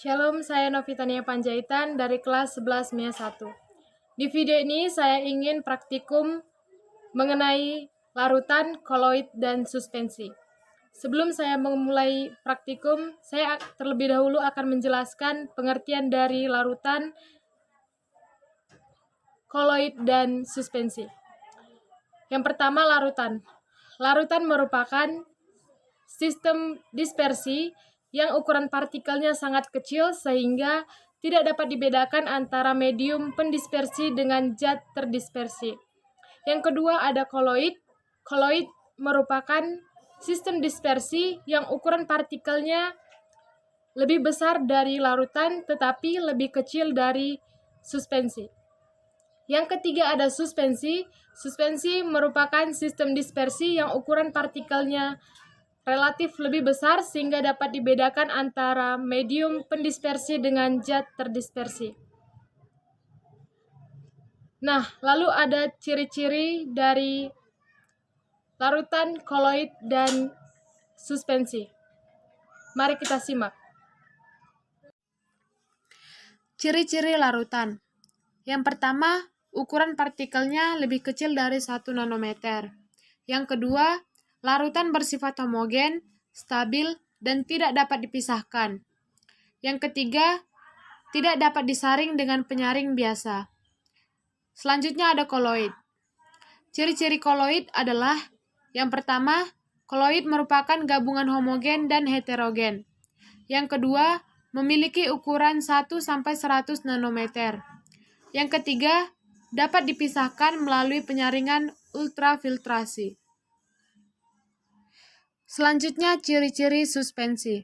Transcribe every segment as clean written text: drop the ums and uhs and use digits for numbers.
Shalom, saya Novitania Panjaitan dari kelas 11 MIA 1. Di video ini saya ingin praktikum mengenai larutan, koloid, dan suspensi. Sebelum saya memulai praktikum, saya terlebih dahulu akan menjelaskan pengertian dari larutan, koloid, dan suspensi. Yang pertama, larutan. Larutan merupakan sistem dispersi yang ukuran partikelnya sangat kecil sehingga tidak dapat dibedakan antara medium pendispersi dengan zat terdispersi. Yang kedua ada koloid. Koloid merupakan sistem dispersi yang ukuran partikelnya lebih besar dari larutan tetapi lebih kecil dari suspensi. Yang ketiga ada suspensi. Suspensi merupakan sistem dispersi yang ukuran partikelnya relatif lebih besar sehingga dapat dibedakan antara medium pendispersi dengan zat terdispersi. Nah, lalu ada ciri-ciri dari larutan, koloid, dan suspensi. Mari kita simak. Ciri-ciri larutan. Yang pertama, ukuran partikelnya lebih kecil dari 1 nanometer. Yang kedua, larutan bersifat homogen, stabil, dan tidak dapat dipisahkan. Yang ketiga, tidak dapat disaring dengan penyaring biasa. Selanjutnya ada koloid. Ciri-ciri koloid adalah yang pertama, koloid merupakan gabungan homogen dan heterogen. Yang kedua, memiliki ukuran 1-100 nanometer. Yang ketiga, dapat dipisahkan melalui penyaringan ultrafiltrasi. Selanjutnya, ciri-ciri suspensi.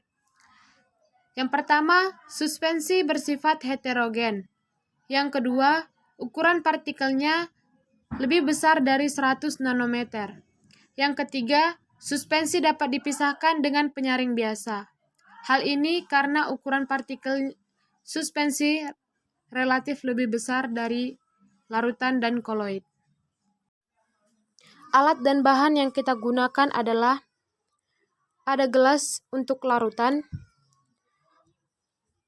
Yang pertama, suspensi bersifat heterogen. Yang kedua, ukuran partikelnya lebih besar dari 100 nanometer. Yang ketiga, suspensi dapat dipisahkan dengan penyaring biasa. Hal ini karena ukuran partikel suspensi relatif lebih besar dari larutan dan koloid. Alat dan bahan yang kita gunakan adalah ada gelas untuk larutan,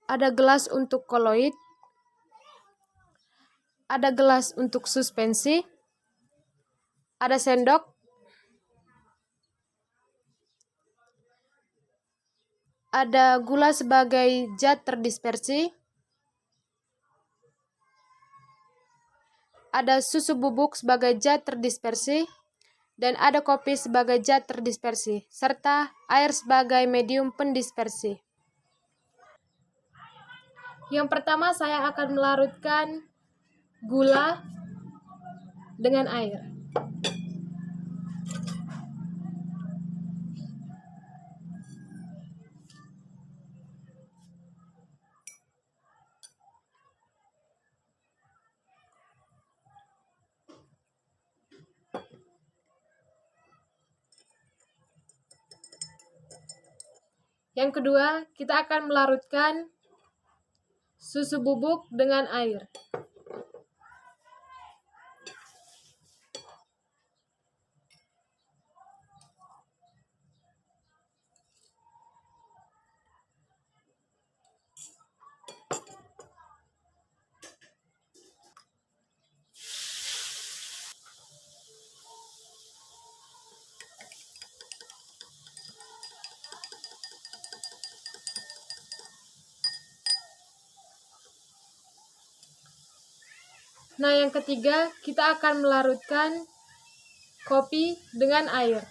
ada gelas untuk koloid, ada gelas untuk suspensi, ada sendok, ada gula sebagai zat terdispersi, ada susu bubuk sebagai zat terdispersi, dan ada kopi sebagai zat terdispersi, serta air sebagai medium pendispersi. Yang pertama saya akan melarutkan gula dengan air. Yang kedua, kita akan melarutkan susu bubuk dengan air. Nah, yang ketiga, kita akan melarutkan kopi dengan air.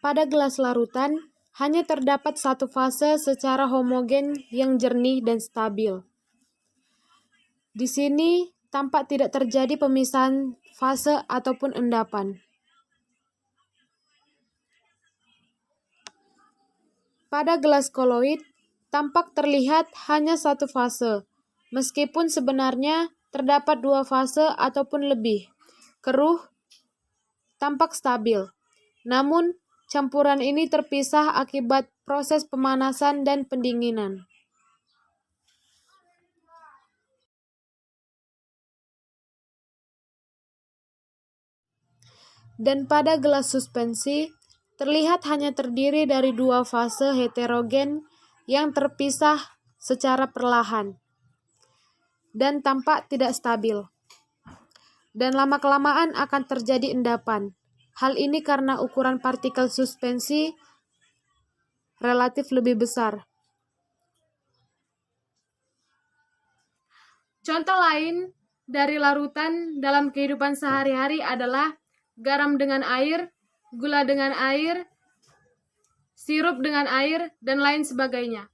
Pada gelas larutan, hanya terdapat satu fase secara homogen yang jernih dan stabil. Di sini tampak tidak terjadi pemisahan fase ataupun endapan. Pada gelas koloid, tampak terlihat hanya satu fase, meskipun sebenarnya terdapat dua fase ataupun lebih, keruh tampak stabil. Namun, campuran ini terpisah akibat proses pemanasan dan pendinginan. Dan pada gelas suspensi, terlihat hanya terdiri dari dua fase heterogen yang terpisah secara perlahan dan tampak tidak stabil. Dan lama-kelamaan akan terjadi endapan. Hal ini karena ukuran partikel suspensi relatif lebih besar. Contoh lain dari larutan dalam kehidupan sehari-hari adalah garam dengan air, gula dengan air, sirup dengan air, dan lain sebagainya.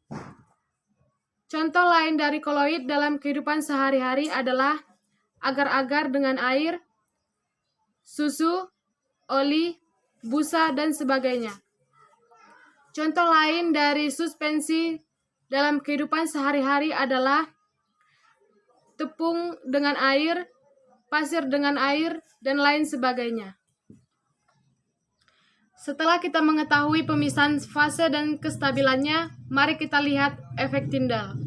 Contoh lain dari koloid dalam kehidupan sehari-hari adalah agar-agar dengan air, susu, oli, busa, dan sebagainya. Contoh lain dari suspensi dalam kehidupan sehari-hari adalah tepung dengan air, pasir dengan air, dan lain sebagainya. Setelah kita mengetahui pemisahan fase dan kestabilannya, mari kita lihat efek Tyndall.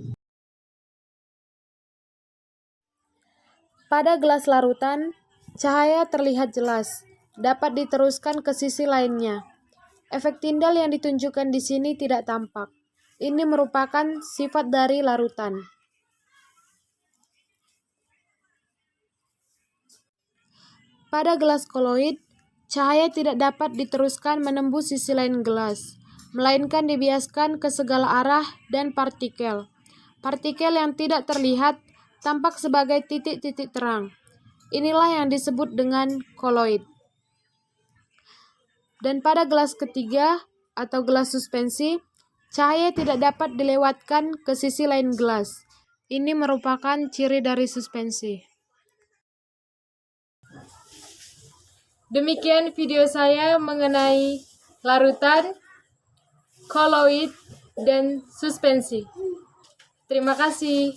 Pada gelas larutan, cahaya terlihat jelas, dapat diteruskan ke sisi lainnya. Efek Tyndall yang ditunjukkan di sini tidak tampak. Ini merupakan sifat dari larutan. Pada gelas koloid, cahaya tidak dapat diteruskan menembus sisi lain gelas, melainkan dibiaskan ke segala arah dan partikel. Partikel yang tidak terlihat tampak sebagai titik-titik terang. Inilah yang disebut dengan koloid. Dan pada gelas ketiga atau gelas suspensi, cahaya tidak dapat dilewatkan ke sisi lain gelas. Ini merupakan ciri dari suspensi. Demikian video saya mengenai larutan, koloid, dan suspensi. Terima kasih.